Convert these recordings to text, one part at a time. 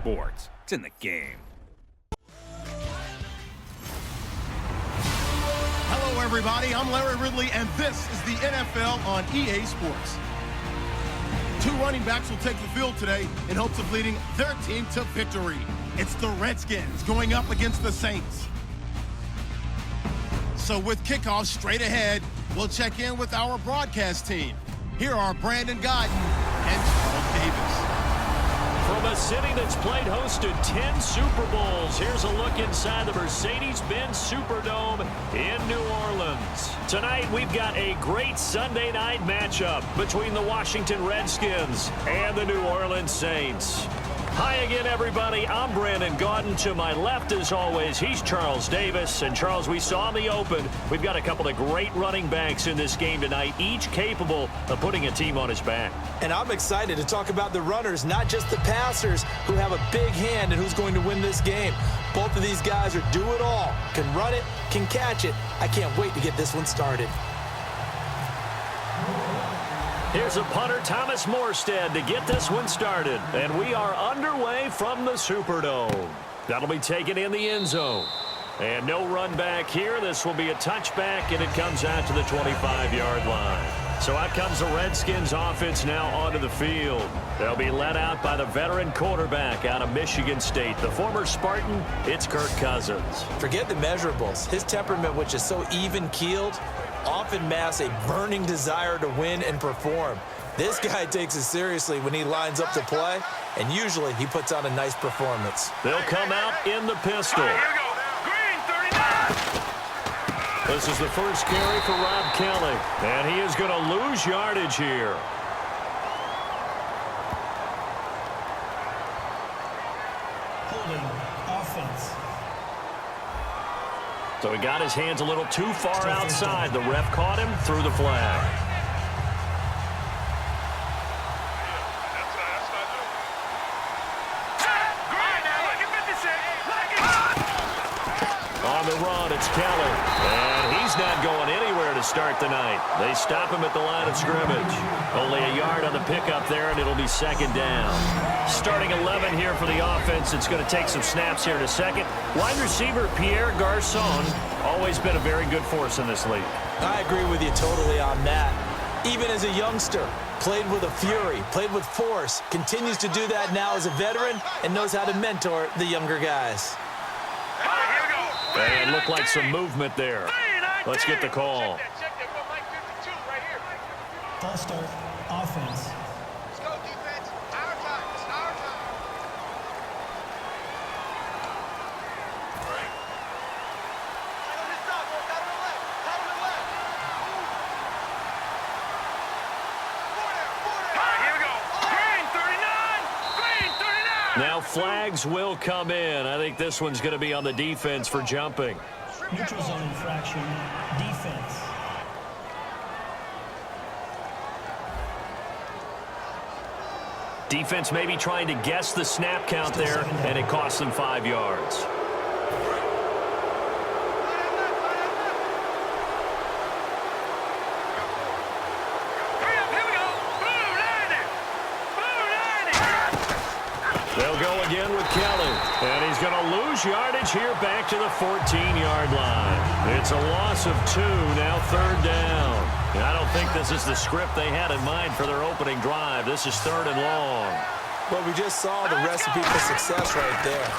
Sports. It's in the game. Hello, everybody. I'm Larry Ridley, and this is the NFL on EA Sports. Two running backs will take the field today in hopes of leading their team to victory. It's the Redskins going up against the Saints. So with kickoff straight ahead, we'll check in with our broadcast team. Here are Brandon Gaudin and Charles Davis. From a city that's played host to 10 Super Bowls, here's a look inside the Mercedes-Benz Superdome in New Orleans. Tonight, we've got a great Sunday night matchup between the Washington Redskins and the New Orleans Saints. Hi again, everybody. I'm Brandon Gaudin. To my left, as always, he's Charles Davis. And, Charles, we saw in the open, we've got a couple of great running backs in this game tonight, each capable of putting a team on his back. And I'm excited to talk about the runners, not just the passers, who have a big hand and who's going to win this game. Both of these guys are do-it-all, can run it, can catch it. I can't wait to get this one started. Here's a punter, Thomas Morstead, to get this one started. And we are underway from the Superdome. That'll be taken in the end zone. And no run back here. This will be a touchback, and it comes out to the 25-yard line. So out comes the Redskins offense now onto the field. They'll be led out by the veteran quarterback out of Michigan State. The former Spartan, it's Kirk Cousins. Forget the measurables. His temperament, which is so even-keeled, often masks a burning desire to win and perform. This guy takes it seriously when he lines up to play, and usually he puts on a nice performance. They'll come out in the pistol. This is the first carry for Rob Kelly, and he is going to lose yardage here. Holding offense. So he got his hands a little too far outside. The ref caught him, threw the flag. On the run, it's Kelly. And he's not going anywhere to start the night. They stop him at the line of scrimmage. Only a yard on the pickup there, and it'll be second down. Starting 11 here for the offense. It's going to take some snaps here in a second. Wide receiver Pierre Garçon, always been a very good force in this league. I agree with you totally on that. Even as a youngster, played with a fury, played with force, continues to do that now as a veteran, and knows how to mentor the younger guys. And looked like some movement there. Let's get the call. False start, offense. Let's go, defense. Our time. It's our time. Now flags will come in. I think this one's going to be on the defense for jumping. Neutral zone infraction, defense. Defense maybe trying to guess the snap count there, and it costs them 5 yards. They'll go again with Kelly, and he's going to lose yardage here back to the 14-yard line. It's a loss of 2, now third down. And I don't think this is the script they had in mind for their opening drive. This is third and long. Well, we just saw the recipe for success right there.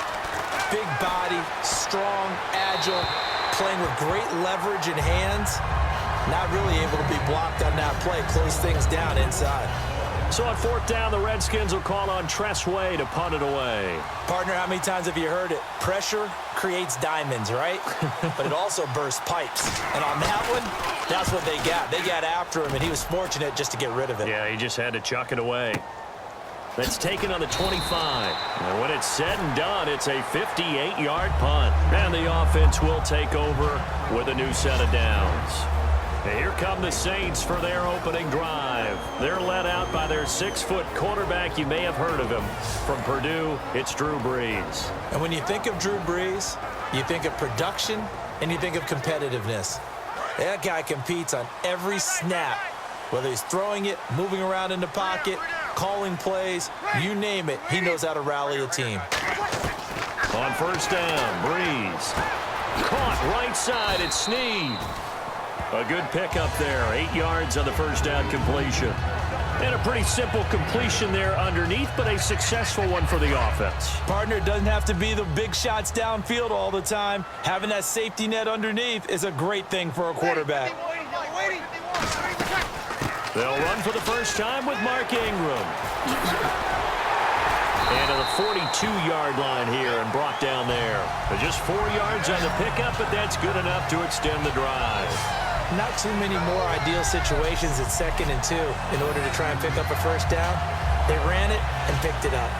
Big body, strong, agile, playing with great leverage in hands. Not really able to be blocked on that play, close things down inside. So on fourth down, the Redskins will call on Tress Way to punt it away. Partner, how many times have you heard it? Pressure creates diamonds, right? But it also bursts pipes. And on that one, that's what they got. They got after him, and he was fortunate just to get rid of it. Yeah, he just had to chuck it away. That's taken on the 25. And when it's said and done, it's a 58-yard punt. And the offense will take over with a new set of downs. And here come the Saints for their opening drive. They're led out by their 6-foot quarterback. You may have heard of him. From Purdue, it's Drew Brees. And when you think of Drew Brees, you think of production and you think of competitiveness. That guy competes on every snap, whether he's throwing it, moving around in the pocket, calling plays, you name it, he knows how to rally a team. On first down, Breeze. Caught right side, it's Snead. A good pickup there, 8 yards on the first down completion. And a pretty simple completion there underneath, but a successful one for the offense. Partner, it doesn't have to be the big shots downfield all the time. Having that safety net underneath is a great thing for a quarterback. They'll run for the first time with Mark Ingram. And to the 42-yard line here and brought down there. Just 4 yards on the pickup, but that's good enough to extend the drive. Not too many more ideal situations at 2nd and 2 in order to try and pick up a first down. They ran it and picked it up.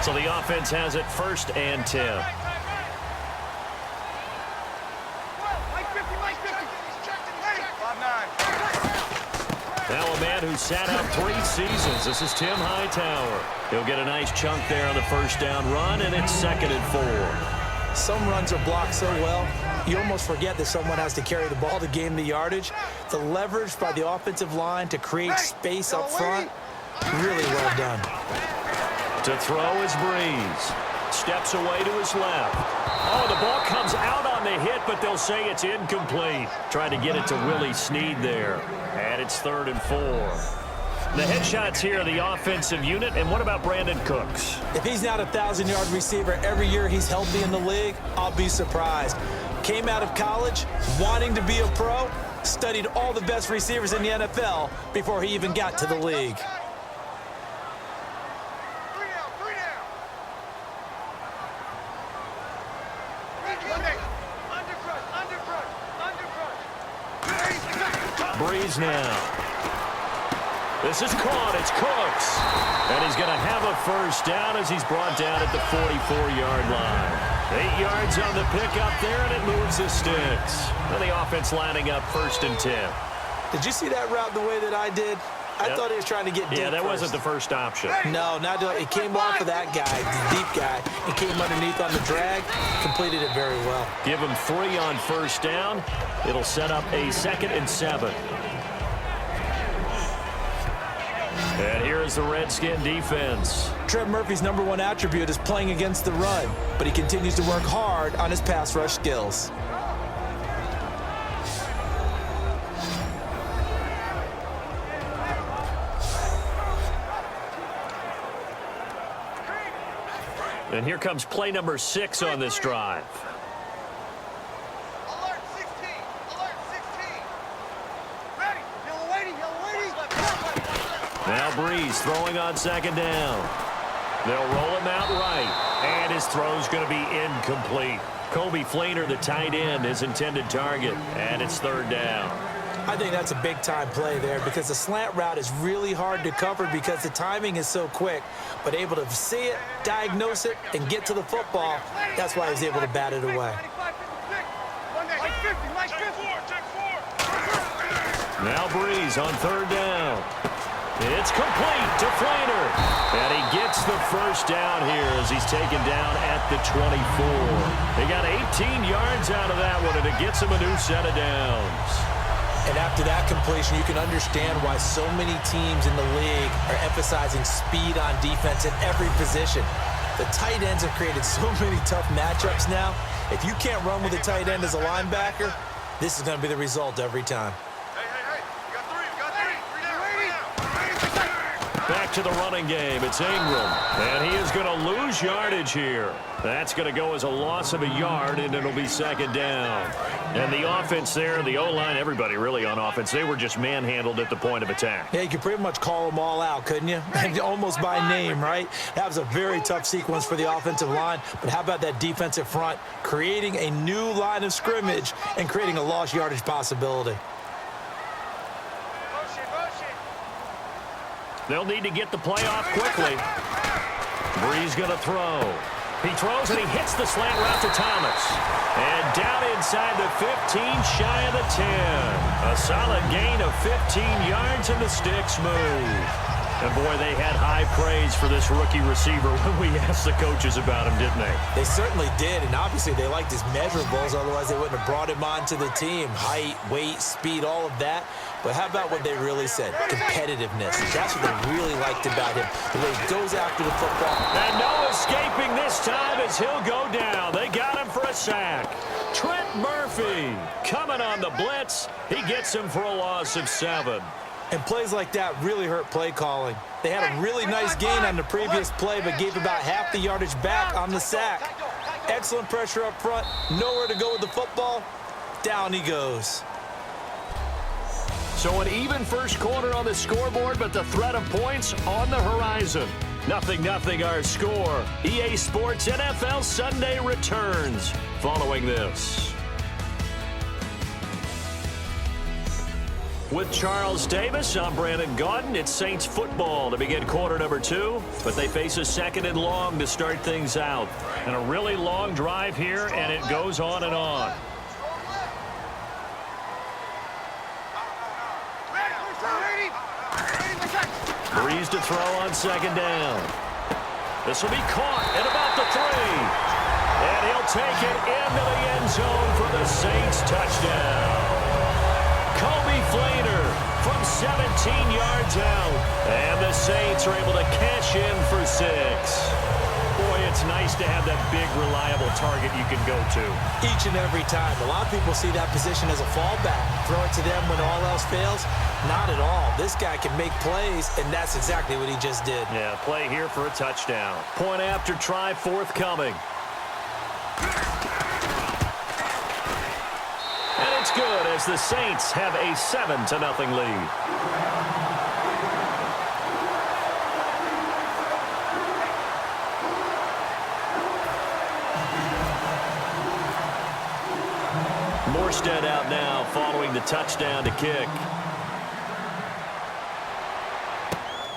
So the offense has it 1st and 10. Now a man who sat out 3 seasons. This is Tim Hightower. He'll get a nice chunk there on the first down run, and it's 2nd and 4. Some runs are blocked so well, you almost forget that someone has to carry the ball to gain the yardage. The leverage by the offensive line to create space up front, really well done. To throw is Breeze. Steps away to his left. Oh, the ball comes out on the hit, but they'll say it's incomplete. Trying to get it to Willie Snead there. And it's 3rd and 4. The headshots here are the offensive unit. And what about Brandon Cooks? If he's not a 1,000-yard receiver every year he's healthy in the league, I'll be surprised. Came out of college wanting to be a pro, studied all the best receivers in the NFL before he even got to the league. Breeze now. This is caught. It's Cooks. And he's going to have a first down as he's brought down at the 44-yard line. 8 yards on the pickup there, and it moves the sticks. And the offense lining up 1st and 10. Did you see that route the way that I did? I thought he was trying to get deep. Yeah, that first. wasn't the first option. No, it came off of that guy, the deep guy. It came underneath on the drag, completed it very well. Give him 3 on first down. It'll set up a 2nd and 7. And here is the Redskin defense. Trent Murphy's #1 attribute is playing against the run, but he continues to work hard on his pass rush skills. And here comes play number 6 on this drive. Alert 16! Alert 16! Ready! Yellow waiting! Yellow waiting! Now Breeze throwing on 2nd down. They'll roll him out right. And his throw's going to be incomplete. Kobe Fleener, the tight end, his intended target. And it's 3rd down. I think that's a big-time play there because the slant route is really hard to cover because the timing is so quick. But able to see it, diagnose it, and get to the football, that's why he was able to bat it away. Now Breeze on 3rd down. It's complete to Fleener. And he gets the first down here as he's taken down at the 24. He got 18 yards out of that one, and it gets him a new set of downs. And after that completion, you can understand why so many teams in the league are emphasizing speed on defense in every position. The tight ends have created so many tough matchups now. If you can't run with a tight end as a linebacker, this is going to be the result every time. Back to the running game. It's Ingram. And he is going to lose yardage here. That's going to go as a loss of a yard, and it'll be 2nd down. And the offense there, the O-line, everybody really on offense, they were just manhandled at the point of attack. Yeah, you could pretty much call them all out, couldn't you? Almost by name, right? That was a very tough sequence for the offensive line. But how about that defensive front creating a new line of scrimmage and creating a lost yardage possibility? They'll need to get the play off quickly. Breeze going to throw. He throws and he hits the slant route to Thomas. And down inside the 15, shy of the 10. A solid gain of 15 yards and the sticks move. And boy, they had high praise for this rookie receiver when we asked the coaches about him, didn't they? They certainly did, and obviously they liked his measurables, otherwise they wouldn't have brought him onto the team. Height, weight, speed, all of that. But how about what they really said? Competitiveness. That's what they really liked about him. The way he goes after the football. And no escaping this time as he'll go down. They got him for a sack. Trent Murphy coming on the blitz. He gets him for a loss of 7. And plays like that really hurt play calling. They had a really nice gain on the previous play, but gave about half the yardage back on the sack. Excellent pressure up front. Nowhere to go with the football. Down he goes. So an even first quarter on the scoreboard, but the threat of points on the horizon. 0-0 our score. EA Sports NFL Sunday returns following this. With Charles Davis, I'm Brandon Gaudin. It's Saints football to begin quarter number 2, but they face a second and long to start things out. And a really long drive here, and it goes on and on. Breeze to throw on second down. This will be caught at about the 3. And he'll take it into the end zone for the Saints touchdown. Kobe Flater from 17 yards out. And the Saints are able to cash in for 6. Boy, it's nice to have that big, reliable target you can go to. Each and every time. A lot of people see that position as a fallback. Throw it to them when all else fails. Not at all. This guy can make plays, and that's exactly what he just did. Yeah, play here for a touchdown. Point after try forthcoming. And it's good as the Saints have a 7-0 lead. Morstead out now following the touchdown to kick.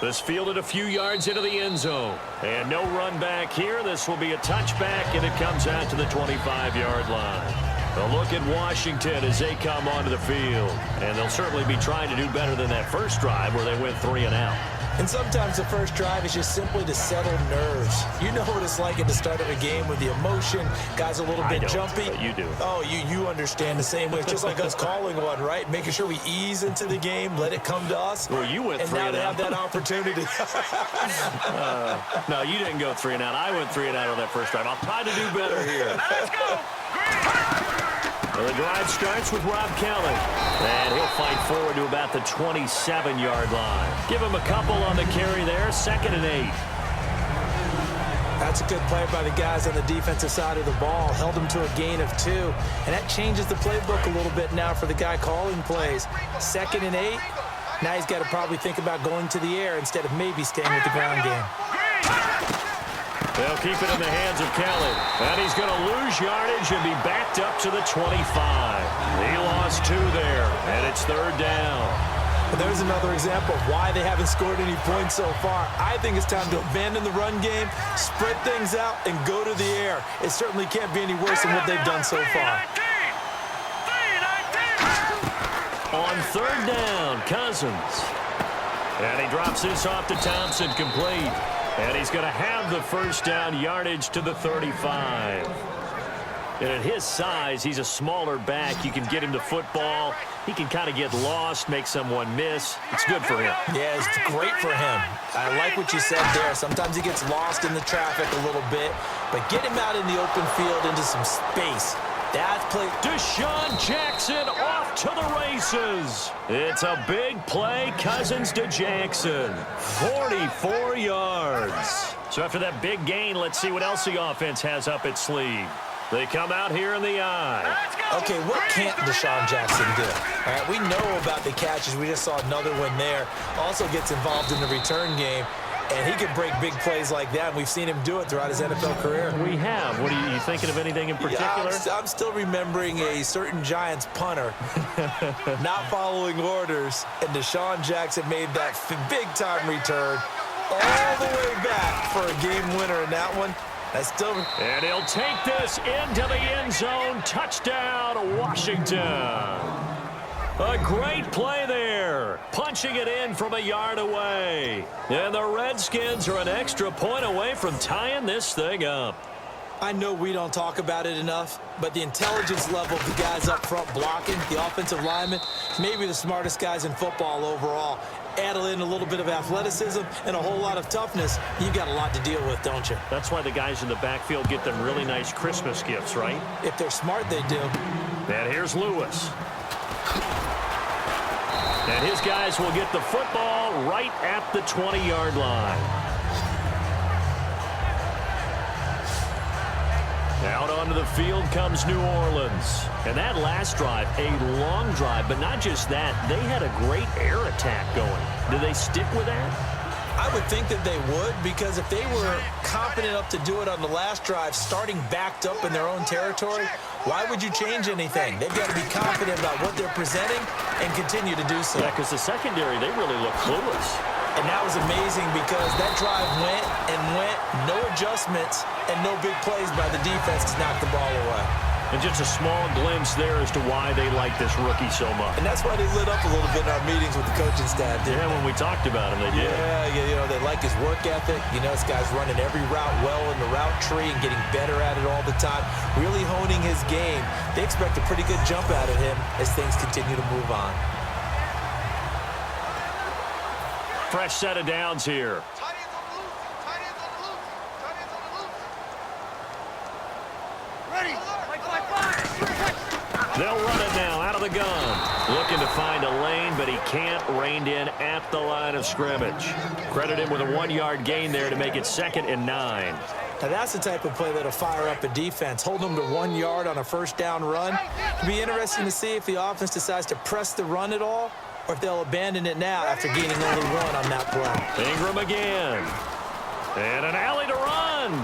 This fielded a few yards into the end zone. And no run back here. This will be a touchback, and it comes out to the 25-yard line. A look at Washington as they come onto the field. And they'll certainly be trying to do better than that first drive where they went 3 and out. And sometimes the first drive is just simply to settle nerves. You know what it's like at the start of a game with the emotion. Guys a little bit jumpy. But you do. Oh, you understand the same way. It's just like us calling one, right? Making sure we ease into the game, let it come to us. Well, you went 3 and and now out. they have that opportunity. No, you didn't go 3 and out. I went 3 and out on that first drive. I'll try to do better here. Let's go! Well, the drive starts with Rob Kelly. And he'll fight forward to about the 27-yard line. Give him a couple on the carry there. 2nd and 8. That's a good play by the guys on the defensive side of the ball. Held them to a gain of 2. And that changes the playbook a little bit now for the guy calling plays. 2nd and 8. Now he's got to probably think about going to the air instead of maybe staying with the ground game. They'll keep it in the hands of Kelly. And he's going to lose yardage and be backed up to the 25. He lost 2 there, and it's 3rd down. And there's another example of why they haven't scored any points so far. I think it's time to abandon the run game, spread things out, and go to the air. It certainly can't be any worse than what they've done so far. On 3rd down, Cousins. And he drops this off to Thompson, complete. And he's going to have the first down, yardage to the 35. And at his size, he's a smaller back. You can get him to football. He can kind of get lost, make someone miss. It's good for him. Yeah, it's great for him. I like what you said there. Sometimes he gets lost in the traffic a little bit, but get him out in the open field into some space. That's play. Deshaun Jackson off to the races. It's a big play. Cousins to Jackson. 44 yards. So after that big gain, let's see what else the offense has up its sleeve. They come out here in the eye. Okay, what can't Deshaun Jackson do? All right, we know about the catches. We just saw another one there. Also gets involved in the return game. And he can break big plays like that. And we've seen him do it throughout his NFL career. We have. What are you thinking of anything in particular? Yeah, I'm still remembering a certain Giants punter not following orders. And Deshaun Jackson made that big-time return all the way back for a game winner in that one. And he'll take this into the end zone. Touchdown, Washington. A great play there. Punching it in from a yard away. And the Redskins are an extra point away from tying this thing up. I know we don't talk about it enough, but the intelligence level of the guys up front blocking, the offensive linemen, maybe the smartest guys in football overall. Add in a little bit of athleticism and a whole lot of toughness, you got a lot to deal with, don't you? That's why the guys in the backfield get them really nice Christmas gifts, right? If they're smart, they do. And here's Lewis. And his guys will get the football right at the 20-yard line. Out onto the field comes New Orleans. And that last drive, a long drive, but not just that. They had a great air attack going. Do they stick with that? I would think that they would, because if they were confident enough to do it on the last drive, starting backed up in their own territory, why would you change anything? They've got to be confident about what they're presenting and continue to do so. Yeah, because the secondary, they really look clueless. And that was amazing because that drive went and went, no adjustments, and no big plays by the defense to knock the ball away. And just a small glimpse there as to why they like this rookie so much. And that's why they lit up a little bit in our meetings with the coaching staff. Yeah, when we talked about him, they did. Yeah, you know, they like his work ethic. You know, this guy's running every route well in the route tree and getting better at it all the time, really honing his game. They expect a pretty good jump out of him as things continue to move on. Fresh set of downs here. Tight ends on the loose. Tight ends on the loose. Tight ends on the loose. Ready. They'll run it now out of the gun. Looking to find a lane, but he can't. Reined in at the line of scrimmage. Credit him with a 1-yard gain there to make it 2nd and 9. Now that's the type of play that'll fire up a defense. Hold them to 1 yard on a first down run. It'll be interesting to see if the offense decides to press the run at all, or if they'll abandon it now after gaining only 1 on that play. Ingram again. And an alley to run.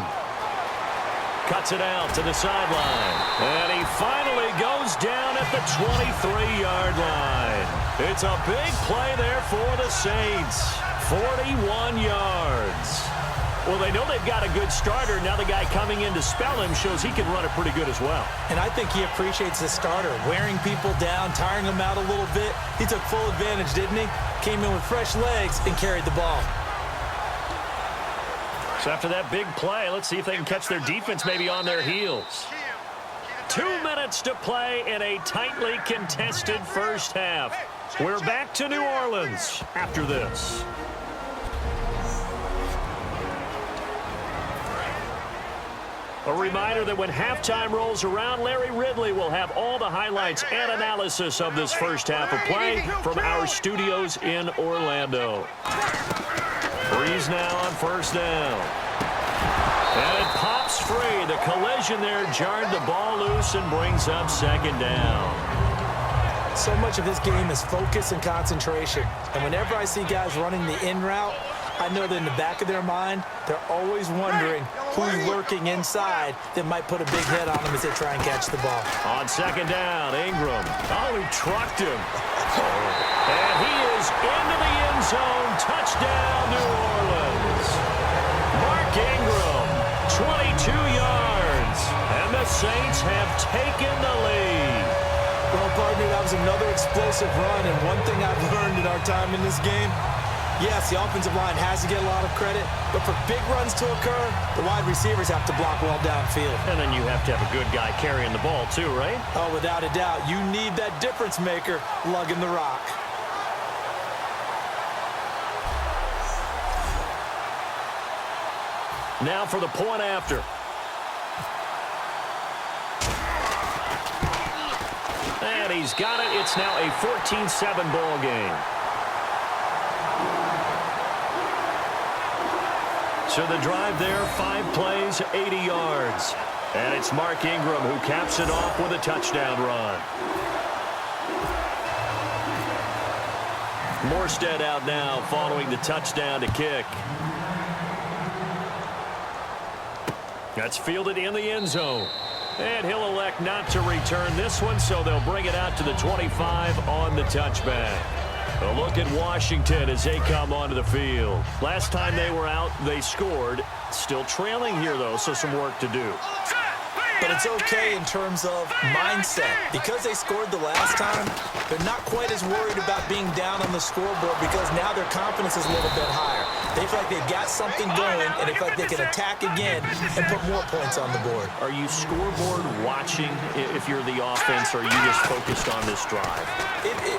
Cuts it out to the sideline. And he finally goes down at the 23-yard line. It's a big play there for the Saints. 41 yards. Well, they know they've got a good starter. Now the guy coming in to spell him shows he can run it pretty good as well. And I think he appreciates the starter, wearing people down, tiring them out a little bit. He took full advantage, didn't he? Came in with fresh legs and carried the ball. So after that big play, let's see if they can catch their defense maybe on their heels. 2 minutes to play in a tightly contested first half. We're back to New Orleans after this. A reminder that when halftime rolls around, Larry Ridley will have all the highlights and analysis of this first half of play from our studios in Orlando. Breeze now on first down. And it pops free. The collision there jarred the ball loose and brings up 2nd down. So much of this game is focus and concentration. And whenever I see guys running the in route, I know that in the back of their mind, they're always wondering who's lurking inside that might put a big hit on them as they try and catch the ball. On 2nd down, Ingram. Oh, he trucked him. And he is into the end zone. Touchdown, New Orleans. Mark Ingram, 22 yards. And the Saints have taken the lead. Well, partner, that was another explosive run. And one thing I've learned in our time in this game, yes, the offensive line has to get a lot of credit, but for big runs to occur, the wide receivers have to block well downfield. And then you have to have a good guy carrying the ball too, right? Oh, without a doubt. You need that difference maker lugging the rock. Now for the point after. And he's got it. It's now a 14-7 ball game. So the drive there, 5 plays, 80 yards. And it's Mark Ingram who caps it off with a touchdown run. Morstead out now following the touchdown to kick. That's fielded in the end zone. And he'll elect not to return this one, so they'll bring it out to the 25 on the touchback. A look at Washington as they come onto the field. Last time they were out, they scored. Still trailing here, though, so some work to do. But it's okay in terms of mindset. Because they scored the last time, they're not quite as worried about being down on the scoreboard because now their confidence is a little bit higher. They feel like they've got something going, and they feel like they can attack again and put more points on the board. Are you scoreboard watching if you're the offense, or are you just focused on this drive?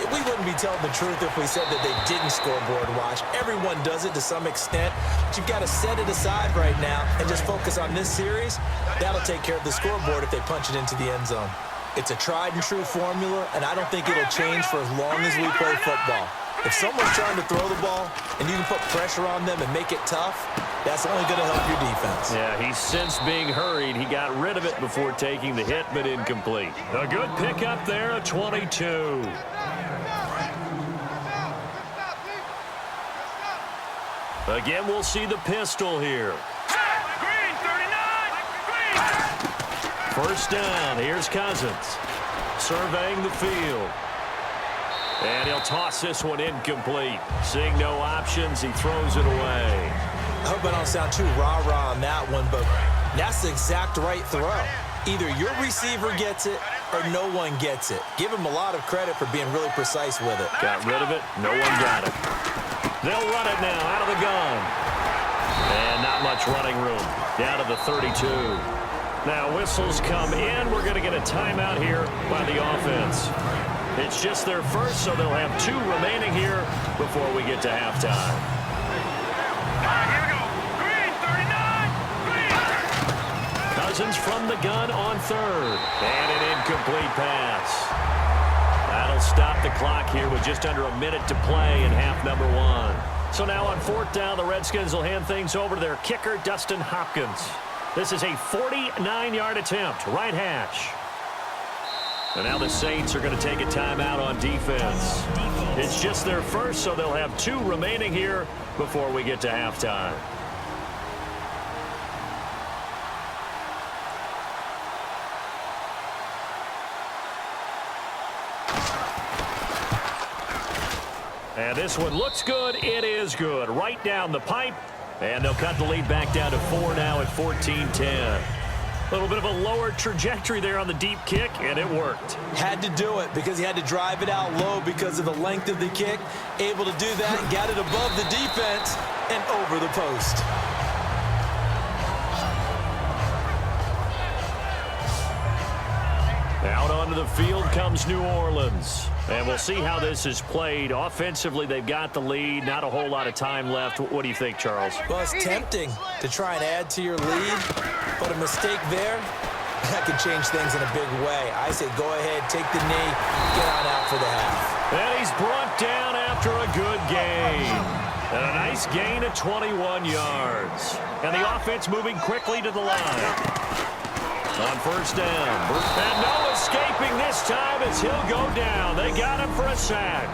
We wouldn't be telling the truth if we said that they didn't scoreboard watch. Everyone does it to some extent. But you've got to set it aside right now and just focus on this series. That'll take care of the scoreboard if they punch it into the end zone. It's a tried and true formula, and I don't think it'll change for as long as we play football. If someone's trying to throw the ball and you can put pressure on them and make it tough, that's only going to help your defense. Yeah, he's since being hurried. He got rid of it before taking the hit, but incomplete. A good pickup there, a 22. Again, we'll see the pistol here. Green, 39! Green! First down, here's Cousins. Surveying the field. And he'll toss this one incomplete. Seeing no options, he throws it away. I hope I don't sound too rah-rah on that one, but that's the exact right throw. Either your receiver gets it or no one gets it. Give him a lot of credit for being really precise with it. Got rid of it. No one got it. They'll run it now out of the gun. And not much running room. Down to the 32. Now whistles come in. We're going to get a timeout here by the offense. It's just their first, so they'll have 2 remaining here before we get to halftime. All right, here we go. Green, 39! Green! Cousins from the gun on third. And an incomplete pass. That'll stop the clock here with just under a minute to play in half number 1. So now on 4th down, the Redskins will hand things over to their kicker, Dustin Hopkins. This is a 49-yard attempt, right hash. And now the Saints are going to take a timeout on defense. It's just their first, so they'll have 2 remaining here before we get to halftime. And this one looks good. It is good. Right down the pipe. And they'll cut the lead back down to 4 now at 14-10. A little bit of a lower trajectory there on the deep kick, and it worked. Had to do it because he had to drive it out low because of the length of the kick. Able to do that and got it above the defense and over the post. Out onto the field comes New Orleans. And we'll see how this is played. Offensively, they've got the lead. Not a whole lot of time left. What do you think, Charles? Well, it's tempting to try and add to your lead, but a mistake there, that could change things in a big way. I say go ahead, take the knee, get on out for the half. And he's brought down after a good gain. And a nice gain of 21 yards. And the offense moving quickly to the line. On first down. And no escaping this time as he'll go down. They got him for a sack.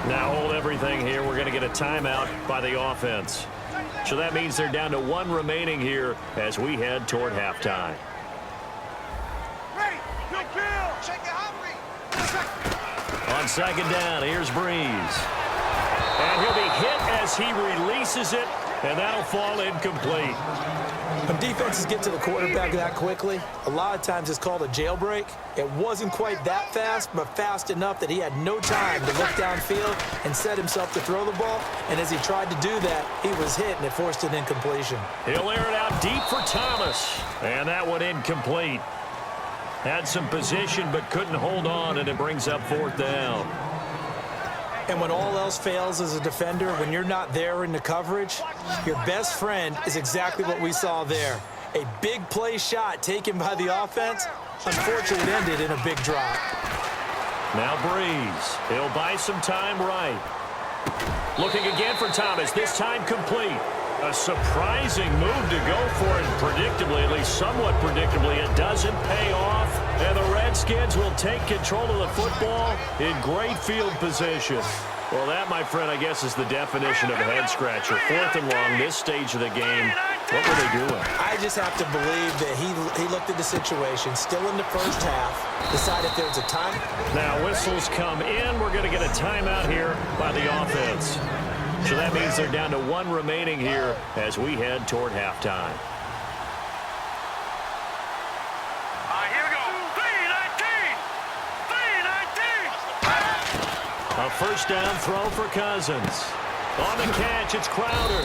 Now hold everything here. We're going to get a timeout by the offense. So that means they're down to 1 remaining here as we head toward halftime. Ready, good kill! Shake it hot, Reed. On second down, here's Breeze. And he'll be hit as he releases it, and that'll fall incomplete. When defenses get to the quarterback that quickly, a lot of times it's called a jailbreak. It wasn't quite that fast, but fast enough that he had no time to look downfield and set himself to throw the ball. And as he tried to do that, he was hit, and it forced an incompletion. He'll air it out deep for Thomas. And that one incomplete. Had some position, but couldn't hold on, and it brings up 4th down. And when all else fails as a defender, when you're not there in the coverage, your best friend is exactly what we saw there. A big play shot taken by the offense. Unfortunately, it ended in a big drop. Now Breeze. He'll buy some time right. Looking again for Thomas. This time complete. A surprising move to go for it. Predictably, at least somewhat predictably, it doesn't pay off. And the Redskins will take control of the football in great field position. Well, that, my friend, I guess is the definition of a head-scratcher. 4th and long, this stage of the game. What were they doing? I just have to believe that he looked at the situation, still in the first half, decided if there was a time. Now whistles come in. We're going to get a timeout here by the offense. So that means they're down to 1 remaining here as we head toward halftime. A first down throw for Cousins. On the catch, it's Crowder.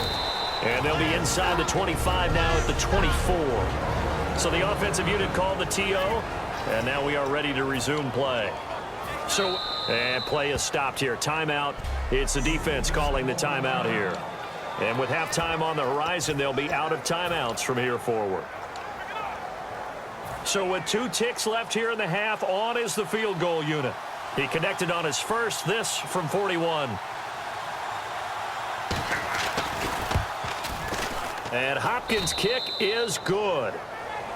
And they'll be inside the 25 now at the 24. So the offensive unit called the TO, and now we are ready to resume play. And play is stopped here. Timeout. It's the defense calling the timeout here. And with halftime on the horizon, they'll be out of timeouts from here forward. So with 2 ticks left here in the half, on is the field goal unit. He connected on his first, this from 41. And Hopkins' kick is good.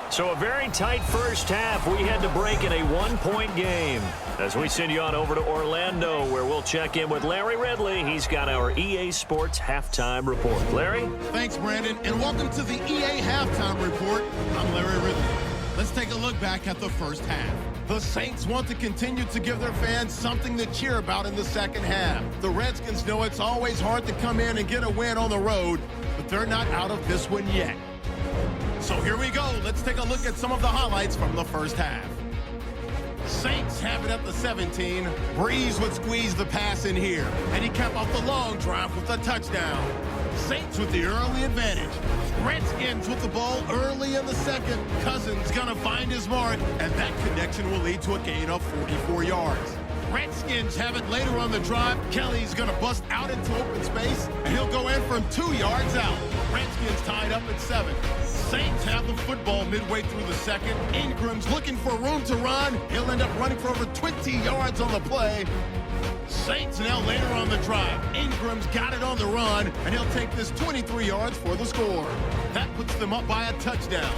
So a very tight first half. We had to break in a 1-point game. As we send you on over to Orlando, where we'll check in with Larry Ridley. He's got our EA Sports Halftime Report. Larry? Thanks, Brandon, and welcome to the EA Halftime Report. I'm Larry Ridley. Let's take a look back at the first half. The Saints want to continue to give their fans something to cheer about in the second half. The Redskins know it's always hard to come in and get a win on the road, but they're not out of this one yet. So here we go. Let's take a look at some of the highlights from the first half. Saints have it at the 17. Breeze would squeeze the pass in here, and he kept off the long drive with a touchdown. Saints with the early advantage. Redskins with the ball early in the second. Cousins gonna find his mark, and that connection will lead to a gain of 44 yards. Redskins have it later on the drive. Kelly's gonna bust out into open space, and he'll go in from 2 yards out. Redskins tied up at 7. Saints have the football midway through the second. Ingram's looking for room to run. He'll end up running for over 20 yards on the play. Saints now later on the drive. Ingram's got it on the run, and he'll take this 23 yards for the score. That puts them up by a touchdown.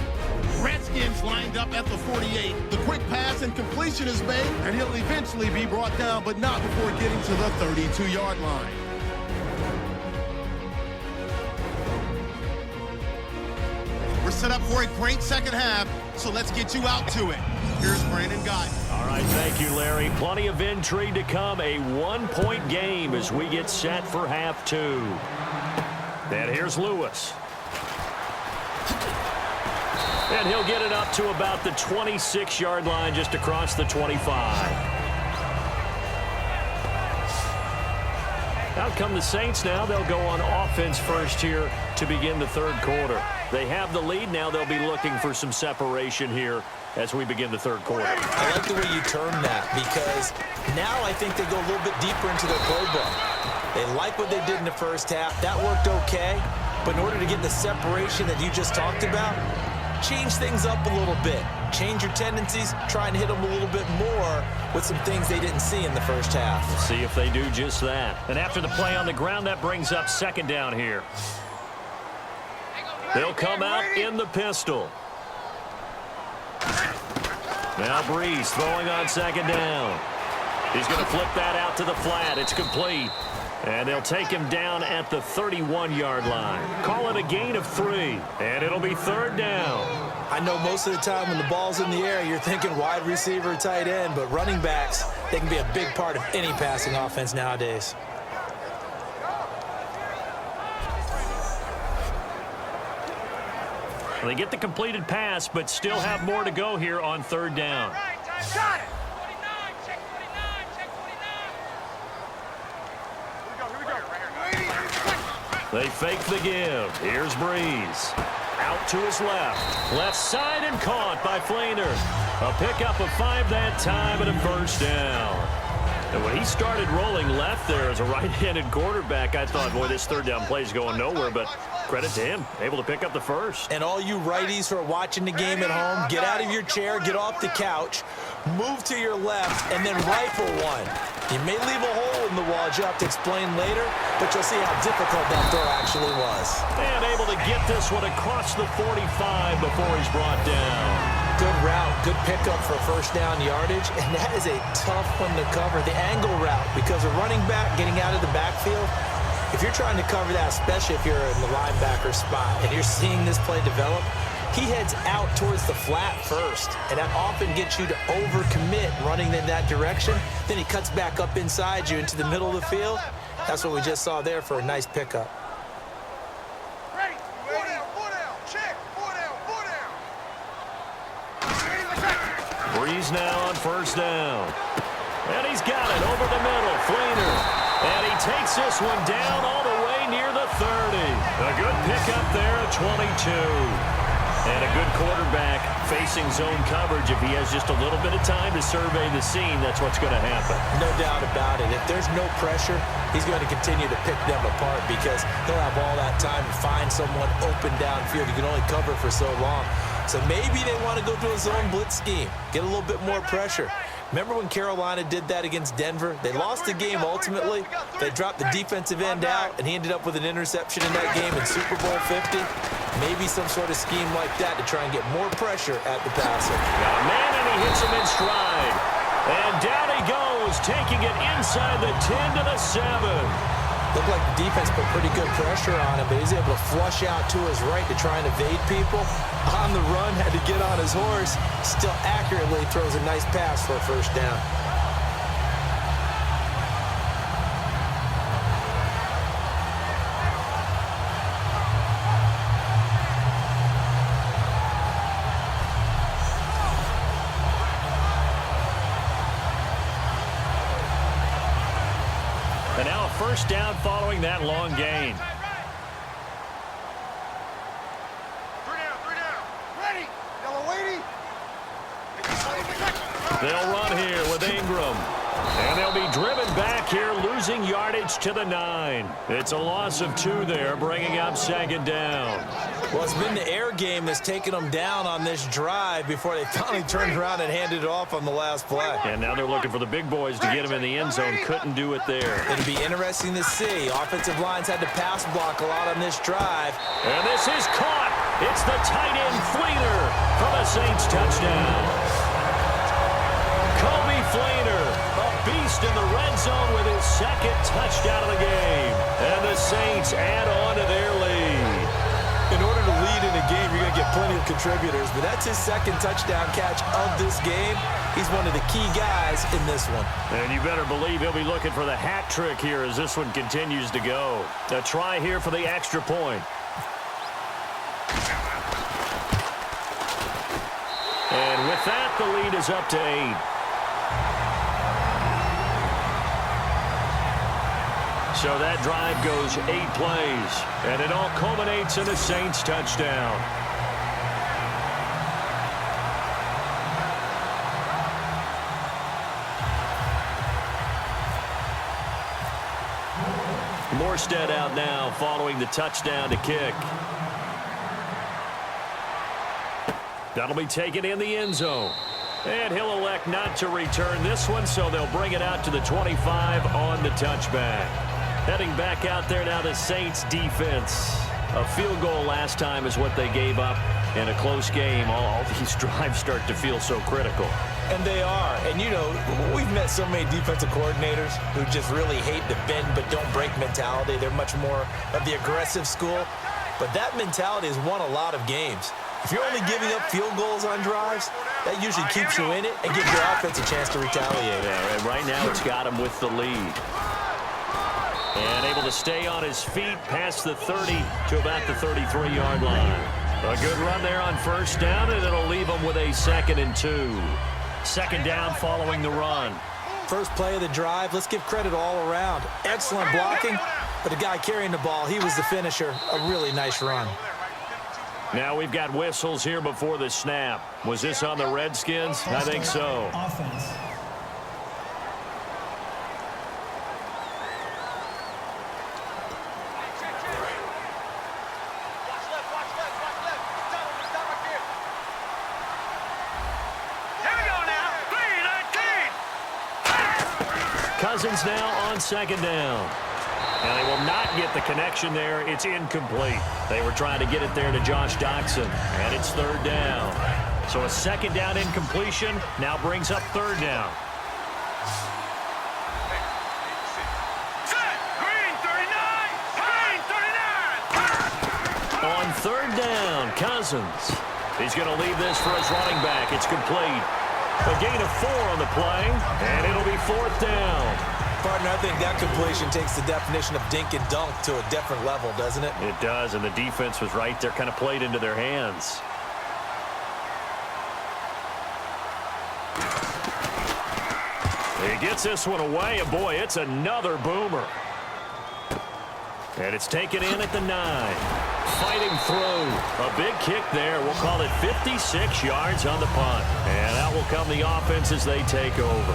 Redskins lined up at the 48. The quick pass and completion is made, and he'll eventually be brought down, but not before getting to the 32-yard line. We're set up for a great second half, so let's get you out to it. Here's Brandon Gott. All right, thank you, Larry. Plenty of intrigue to come. A 1-point game as we get set for half 2. And here's Lewis. And he'll get it up to about the 26-yard line, just across the 25. Out come the Saints now. They'll go on offense first here to begin the third quarter. They have the lead now. They'll be looking for some separation here as we begin the third quarter. I like the way you term that, because now I think they go a little bit deeper into their playbook. They like what they did in the first half. That worked okay, but in order to get the separation that you just talked about, change things up a little bit. Change your tendencies, try and hit them a little bit more with some things they didn't see in the first half. We'll see if they do just that. And after the play on the ground, that brings up second down here. They'll come out in the pistol. Now Breeze throwing on second down. He's going to flip that out to the flat. It's complete. And they'll take him down at the 31-yard line. Call it a gain of 3. And it'll be third down. I know most of the time when the ball's in the air, you're thinking wide receiver, tight end, but running backs, they can be a big part of any passing offense nowadays. They get the completed pass, but still have more to go here on third down. Got it. They fake the give. Here's Breeze. Out to his left. Left side and caught by Flainer. A pickup of 5 that time and a first down. And when he started rolling left there as a right-handed quarterback, I thought, boy, this third down play is going nowhere, but credit to him, able to pick up the first. And all you righties who are watching the game at home, get out of your chair, get off the couch, move to your left, and then rifle one. You may leave a hole in the wall, as you have to explain later, but you'll see how difficult that throw actually was. And able to get this one across the 45 before he's brought down. Good route, good pickup for first down yardage, and that is a tough one to cover. The angle route, because a running back getting out of the backfield, if you're trying to cover that, especially if you're in the linebacker spot and you're seeing this play develop, he heads out towards the flat first, and that often gets you to overcommit running in that direction. Then he cuts back up inside you into the middle of the field. That's what we just saw there for a nice pickup. Ready. 4 down, 4 down. Check. 4 down, 4 down. Breeze now on first down. And he's got it over the middle. Flainer takes this one down all the way near the 30. A good pickup there at 22. And a good quarterback facing zone coverage. If he has just a little bit of time to survey the scene, that's what's going to happen. No doubt about it. If there's no pressure, he's going to continue to pick them apart because he'll have all that time to find someone open downfield. You can only cover for so long. So maybe they want to go to a zone blitz scheme, get a little bit more pressure. Remember when Carolina did that against Denver? They lost the game ultimately. They dropped the defensive end out, and he ended up with an interception in that game in Super Bowl 50. Maybe some sort of scheme like that to try and get more pressure at the passer. Got a man, and he hits him in stride. And down he goes, taking it inside the 10 to the 7. Looked like the defense put pretty good pressure on him, but he's able to flush out to his right to try and evade people. On the run, had to get on his horse. Still accurately throws a nice pass for a first down. And now a first down following that long gain. Three down. Ready. Yellow 80. They'll run here with Ingram. And they'll be driven back here, losing yardage to the 9. It's a loss of 2 there, bringing up second down. Well, it's been the air game that's taken them down on this drive before they finally turned around and handed it off on the last play. And now they're looking for the big boys to get him in the end zone. Couldn't do it there. It'll be interesting to see. Offensive lines had to pass block a lot on this drive. And this is caught. It's the tight end Fleener for the Saints touchdown. Kobe Fleener, a beast in the red zone with his second touchdown of the game. And the Saints add on to their lead. In order to lead in a game, you're going to get plenty of contributors, but that's his second touchdown catch of this game. He's one of the key guys in this one. And you better believe he'll be looking for the hat trick here as this one continues to go. A try here for the extra point. And with that, the lead is up to 8. So that drive goes 8 plays, and it all culminates in a Saints touchdown. Morstead out now following the touchdown to kick. That'll be taken in the end zone. And he'll elect not to return this one, so they'll bring it out to the 25 on the touchback. Heading back out there now, the Saints defense. A field goal last time is what they gave up in a close game. All these drives start to feel so critical. And they are. And, you know, we've met so many defensive coordinators who just really hate the bend but don't break mentality. They're much more of the aggressive school. But that mentality has won a lot of games. If you're only giving up field goals on drives, that usually keeps you in it and gives your offense a chance to retaliate. Yeah, and right now it's got him with the lead. And able to stay on his feet past the 30 to about the 33-yard line. A good run there on first down, and it'll leave him with a 2nd and 2. Second down following the run. First play of the drive, let's give credit all around. Excellent blocking, but the guy carrying the ball, he was the finisher. A really nice run. Now we've got whistles here before the snap. Was this on the Redskins? I think so. Offense. Cousins now on second down. And they will not get the connection there. It's incomplete. They were trying to get it there to Josh Doxson. And it's third down. So a second down incompletion now brings up third down. On third down, Cousins. He's going to leave this for his running back. It's complete. A gain of 4 on the play, and it'll be fourth down. Partner, I think that completion takes the definition of dink and dunk to a different level, doesn't it? It does, and the defense was right there, kind of played into their hands. He gets this one away, and boy, it's another boomer. And it's taken in at the 9. Fighting through. A big kick there. We'll call it 56 yards on the punt. And out will come the offense as they take over.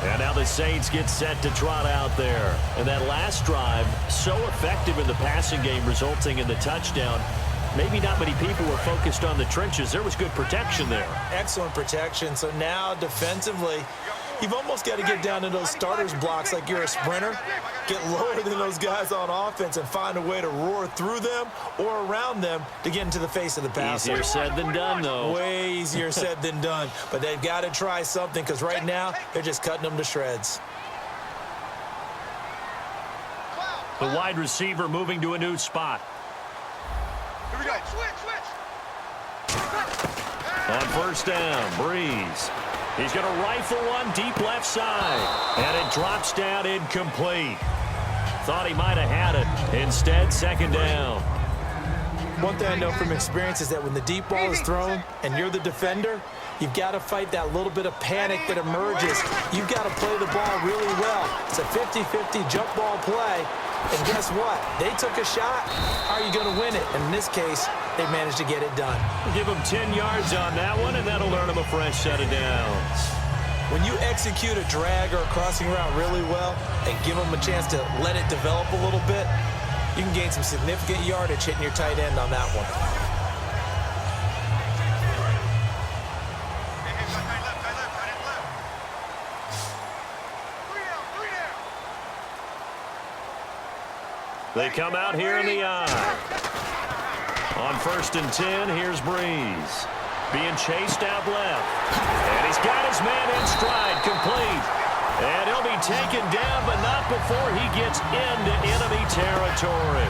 And now the Saints get set to trot out there. And that last drive, so effective in the passing game, resulting in the touchdown. Maybe not many people were focused on the trenches. There was good protection there. Excellent protection. So now defensively, you've almost got to get down to those starters blocks like you're a sprinter. Get lower than those guys on offense and find a way to roar through them or around them to get into the face of the passer. Easier said than done, though. Way easier said than done. But they've got to try something because right now they're just cutting them to shreds. The wide receiver moving to a new spot. Here we go. Switch. On first down, Breeze. He's going to rifle one deep left side. And it drops down incomplete. Thought he might have had it. Instead, second down. One thing I know from experience is that when the deep ball is thrown and you're the defender, you've got to fight that little bit of panic that emerges. You've got to play the ball really well. It's a 50-50 jump ball play. And guess what? They took a shot. How are you going to win it? And in this case, they managed to get it done. Give them 10 yards on that one, and that'll earn them a fresh set of downs. When you execute a drag or a crossing route really well and give them a chance to let it develop a little bit, you can gain some significant yardage hitting your tight end on that one. They come out here in the eye. On first and 10, here's Breeze. Being chased out left. And he's got his man in stride, complete. And he'll be taken down, but not before he gets into enemy territory.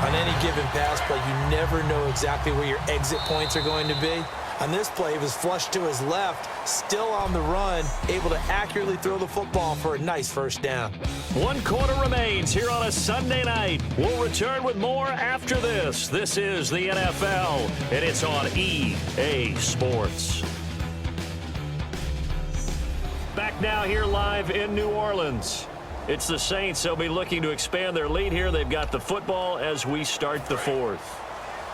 On any given pass play, you never know exactly where your exit points are going to be. On this play, he was flushed to his left, still on the run, able to accurately throw the football for a nice first down. 1 quarter remains here on a Sunday night. We'll return with more after this. This is the NFL, and it's on EA Sports. Back now here live in New Orleans. It's the Saints. They'll be looking to expand their lead here. They've got the football as we start the fourth.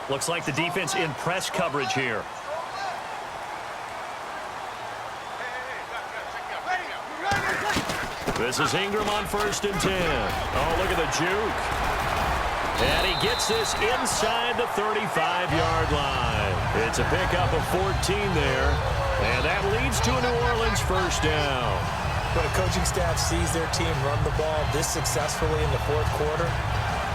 Looks like the defense in press coverage here. This is Ingram on first and 10. Oh, look at the juke. And he gets this inside the 35-yard line. It's a pickup of 14 there. And that leads to a New Orleans first down. When a coaching staff sees their team run the ball this successfully in the fourth quarter,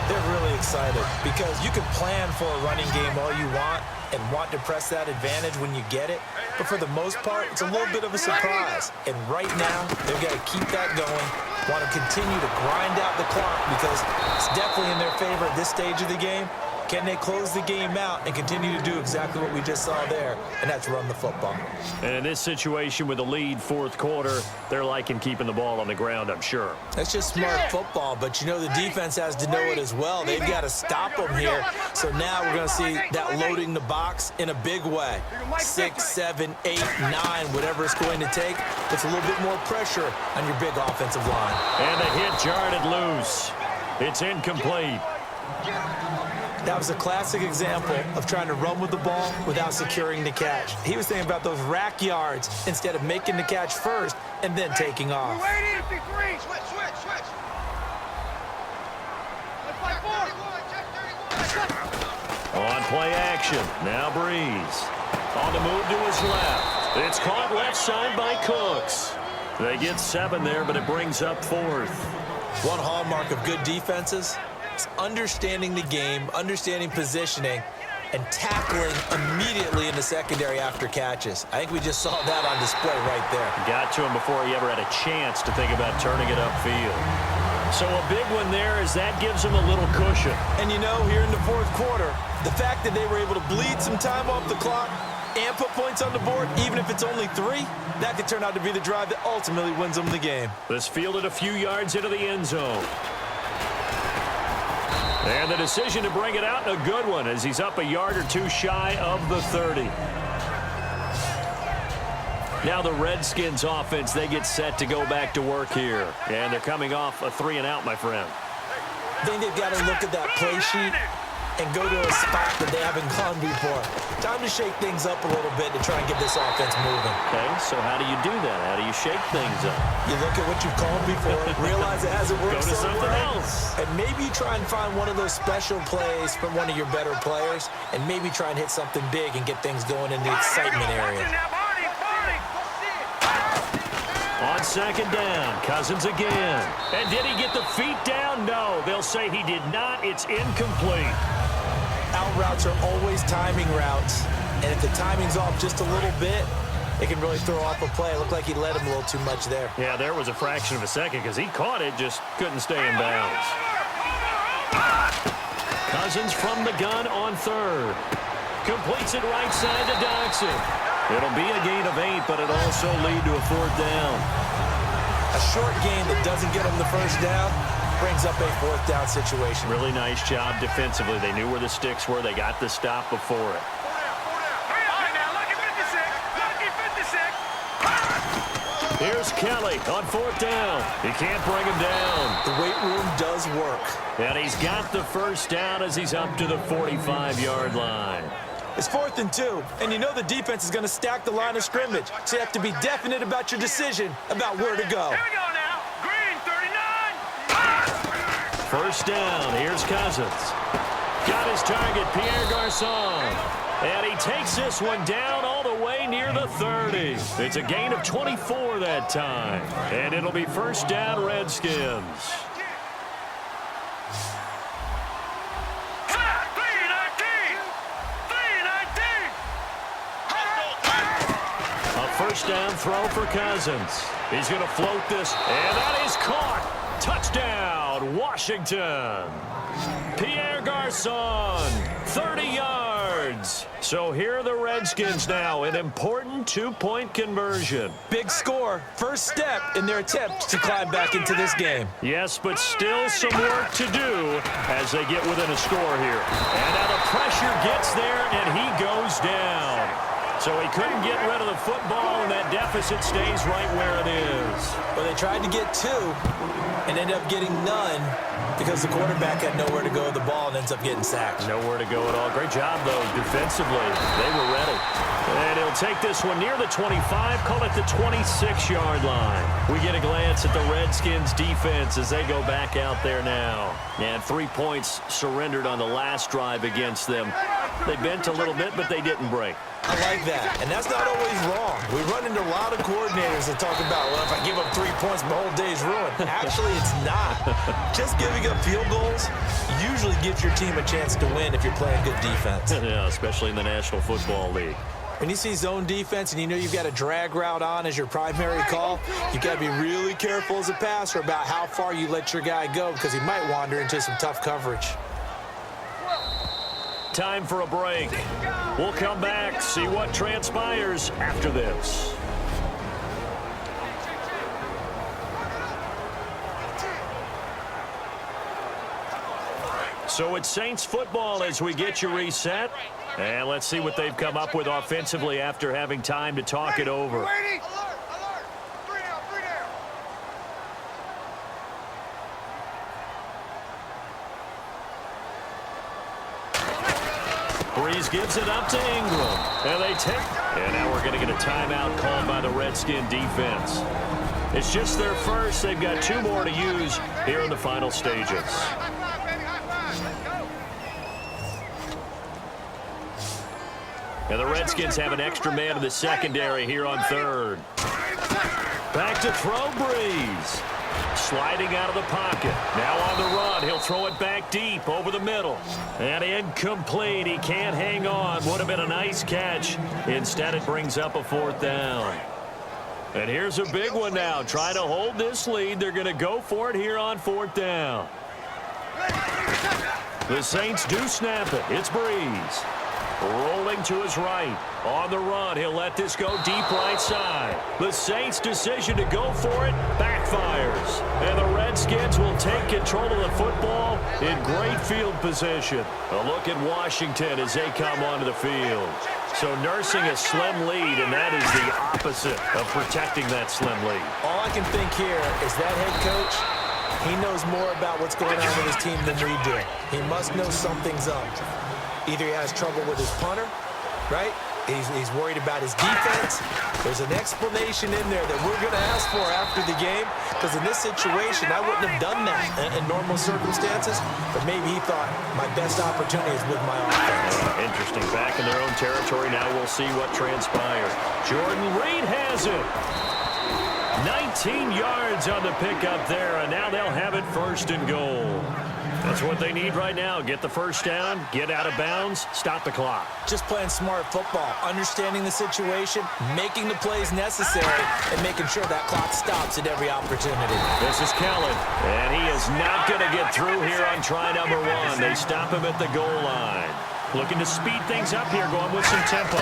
they're really excited because you can plan for a running game all you want and want to press that advantage when you get it. But for the most part, it's a little bit of a surprise. And right now, they've got to keep that going, want to continue to grind out the clock because it's definitely in their favor at this stage of the game. Can they close the game out and continue to do exactly what we just saw there, and that's run the football? And in this situation with the lead fourth quarter, they're liking keeping the ball on the ground, I'm sure. That's just smart football, but you know the defense has to know it as well. They've got to stop them here. So now we're going to see that loading the box in a big way. 6, 7, 8, 9, whatever it's going to take. It's a little bit more pressure on your big offensive line. And the hit jarred it loose. It's incomplete. That was a classic example of trying to run with the ball without securing the catch. He was thinking about those rack yards instead of making the catch first and then taking off. Switch. On play action. Now Breeze. On the move to his left. It's caught left side by Cooks. They get 7 there, but it brings up fourth. One hallmark of good defenses is understanding the game, understanding positioning, and tackling immediately in the secondary after catches. I think we just saw that on display right there. Got to him before he ever had a chance to think about turning it upfield. So a big one there as that gives him a little cushion. And you know, here in the fourth quarter, the fact that they were able to bleed some time off the clock and put points on the board, even if it's only 3, that could turn out to be the drive that ultimately wins them the game. This fielded a few yards into the end zone. And the decision to bring it out, a good one, as he's up a yard or 2 shy of the 30. Now the Redskins offense, they get set to go back to work here. And they're coming off a 3-and-out, my friend. I think they've got to look at that play sheet and go to a spot that they haven't gone before. Time to shake things up a little bit to try and get this offense moving. Okay, so how do you do that? How do you shake things up? You look at what you've called before, realize it hasn't worked Go to so something well, else. and maybe you try and find one of those special plays from one of your better players, and maybe try and hit something big and get things going in the excitement area. On second down, Cousins again. And did he get the feet down? No, they'll say he did not. It's incomplete. Out routes are always timing routes, and if the timing's off just a little bit, it can really throw off a play. It looked like he led him a little too much there. Yeah, there was a fraction of a second because he caught it, just couldn't stay in bounds. Cousins from the gun on third. Completes it right side to Dotson. It'll be a gain of 8, but it'll also lead to a fourth down. A short gain that doesn't get him the first down brings up a fourth down situation. Really nice job defensively. They knew where the sticks were. They got the stop before it. Here's Kelly on fourth down. He can't bring him down. The weight room does work. And he's got the first down as he's up to the 45-yard line. It's 4th and 2, and you know the defense is going to stack the line of scrimmage, so you have to be definite about your decision about where to go. Here we go now. Green, 39. First down. Here's Cousins. Got his target, Pierre Garçon. And he takes this one down all the way near the 30. It's a gain of 24 that time. And it'll be first down, Redskins. First down throw for Cousins. He's going to float this, and that is caught. Touchdown, Washington. Pierre Garçon, 30 yards. So here are the Redskins now, an important two-point conversion. Big score, first step in their attempt to climb back into this game. Yes, but still some work to do as they get within a score here. And now the pressure gets there, and he goes down. So he couldn't get rid of the football, and that deficit stays right where it is. Well, they tried to get 2 and ended up getting none because the quarterback had nowhere to go with the ball and ends up getting sacked. Nowhere to go at all. Great job, though, defensively. They were ready. And he'll take this one near the 25, call it the 26-yard line. We get a glance at the Redskins' defense as they go back out there now. And 3 points surrendered on the last drive against them. They bent a little bit, but they didn't break. I like that, and that's not always wrong. We run into a lot of coordinators that talk about, well, if I give up 3 points, my whole day's ruined. Actually, it's not. Just giving up field goals usually gives your team a chance to win if you're playing good defense. Yeah, especially in the National Football League. When you see zone defense and you know you've got a drag route on as your primary call, you've got to be really careful as a passer about how far you let your guy go because he might wander into some tough coverage. Time for a break. We'll come back, see what transpires after this. So it's Saints football as we get you reset. And let's see what they've come up with offensively after having time to talk it over. Alert, alert. 3 down, 3 down. Breeze gives it up to Ingram. And they take. And now we're going to get a timeout called by the Redskin defense. It's just their first. They've got 2 more to use here in the final stages. High five, baby, high five. Let's go. And the Redskins have an extra man in the secondary here on third. Back to throw, Breeze. Sliding out of the pocket. Now on the run. He'll throw it back deep over the middle. And incomplete. He can't hang on. Would have been a nice catch. Instead, it brings up a fourth down. And here's a big one now. Try to hold this lead. They're going to go for it here on fourth down. The Saints do snap it. It's Breeze. Rolling to his right. On the run, he'll let this go deep right side. The Saints' decision to go for it backfires. And the Redskins will take control of the football in great field position. A look at Washington as they come onto the field. So nursing a slim lead, and that is the opposite of protecting that slim lead. All I can think here is that head coach He knows more about what's going on with his team than we do. He must know something's up. Either he has trouble with his punter, right? He's worried about his defense. There's an explanation in there that we're going to ask for after the game, because in this situation, I wouldn't have done that in normal circumstances, but maybe he thought my best opportunity is with my offense. Interesting. Back in their own territory. Now we'll see what transpired. Jordan Reed has it. 19 yards on the pickup there, and now they'll have it 1st and goal. That's what they need right now. Get the first down, get out of bounds, stop the clock. Just playing smart football, understanding the situation, making the plays necessary, and making sure that clock stops at every opportunity. This is Kellen, and he is not going to get through here on try number 1. They stop him at the goal line. Looking to speed things up here, going with some tempo.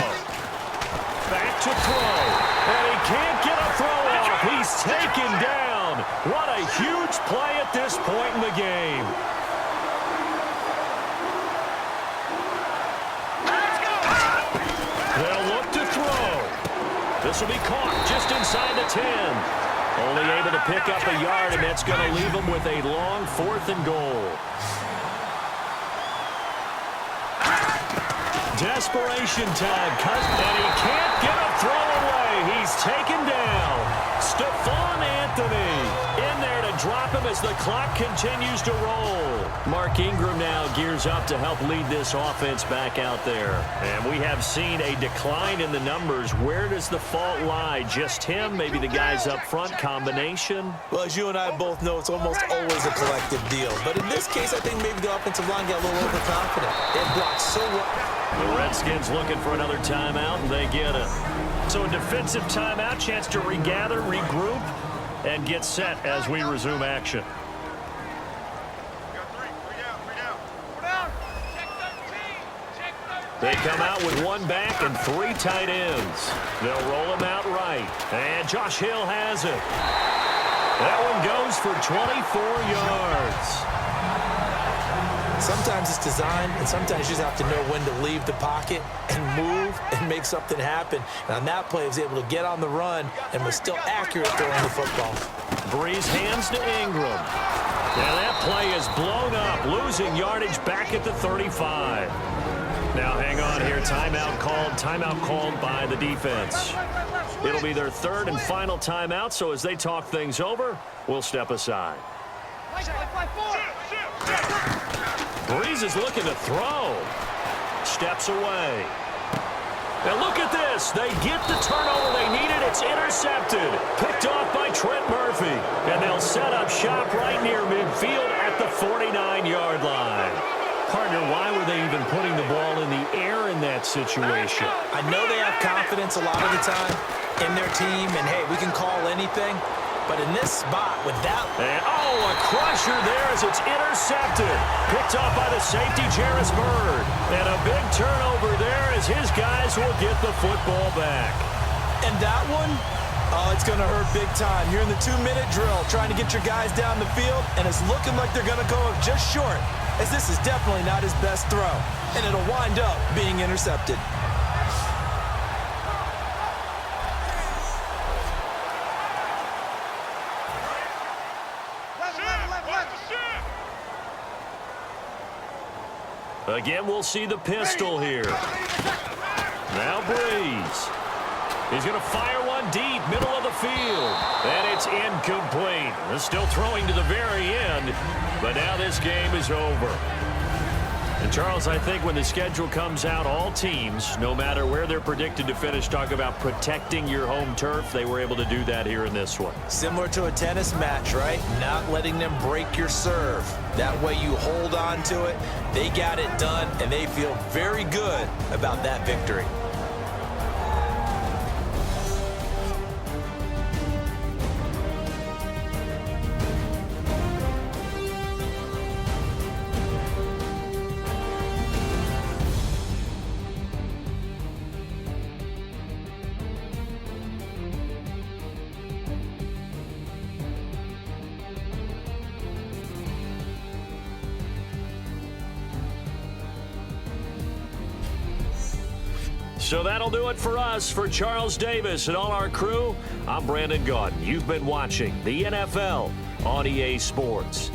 Back to throw, and he can't get a throw off. He's taken down. What a huge play at this point in the game. They'll look to throw. This will be caught just inside the 10. Only able to pick up a yard, and that's going to leave them with a long 4th and goal. Desperation time. And he can't get a throw away. He's taken down. Stephon Anthony in there to drop him as the clock continues to roll. Mark Ingram now gears up to help lead this offense back out there. And we have seen a decline in the numbers. Where does the fault lie? Just him? Maybe the guys up front? Combination? Well, as you and I both know, it's almost always a collective deal. But in this case, I think maybe the offensive line got a little overconfident. They blocked so well. The Redskins looking for another timeout, and they get it. So a defensive timeout, chance to regather, regroup, and get set as we resume action. They come out with 1 back and 3 tight ends. They'll roll him out right. And Josh Hill has it. That one goes for 24 yards. Sometimes it's designed, and sometimes you just have to know when to leave the pocket and move and make something happen. And on that play, he was able to get on the run and was still accurate throwing the football. Breeze hands to Ingram. And that play is blown up, losing yardage back at the 35. Now hang on here. Timeout called by the defense. It'll be their 3rd and final timeout, so as they talk things over, we'll step aside. Breeze is looking to throw. Steps away. And look at this. They get the turnover they needed. It's intercepted. Picked off by Trent Murphy. And they'll set up shop right near midfield at the 49-yard line. Partner, why were they even putting the ball in the air in that situation? I know they have confidence a lot of the time in their team, and, hey, we can call anything. But in this spot with that... And, a crusher there as it's intercepted. Picked off by the safety, Jarris Byrd. And a big turnover there as his guys will get the football back. And that one, it's going to hurt big time. You're in the 2-minute drill trying to get your guys down the field, and it's looking like they're going to go just short, as this is definitely not his best throw. And it'll wind up being intercepted. Again, we'll see the pistol here. Now Breeze. He's going to fire one deep, middle of the field. And it's incomplete. They're still throwing to the very end, but now this game is over. And, Charles, I think when the schedule comes out, all teams, no matter where they're predicted to finish, talk about protecting your home turf. They were able to do that here in this one. Similar to a tennis match, right? Not letting them break your serve. That way you hold on to it. They got it done, and they feel very good about that victory. So that'll do it for us. For Charles Davis and all our crew, I'm Brandon Gaudin. You've been watching the NFL on EA Sports.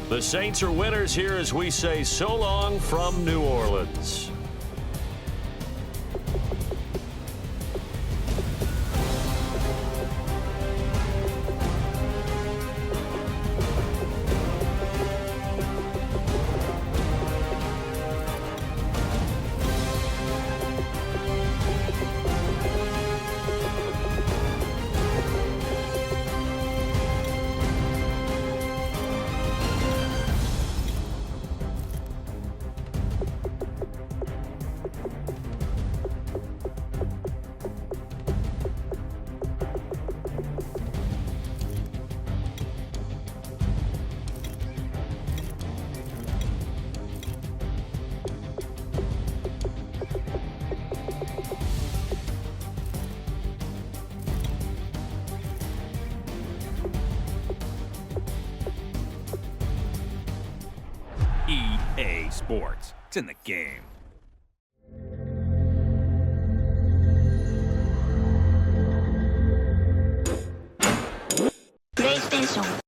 The Saints are winners here as we say so long from New Orleans. EA Sports. It's in the game. PlayStation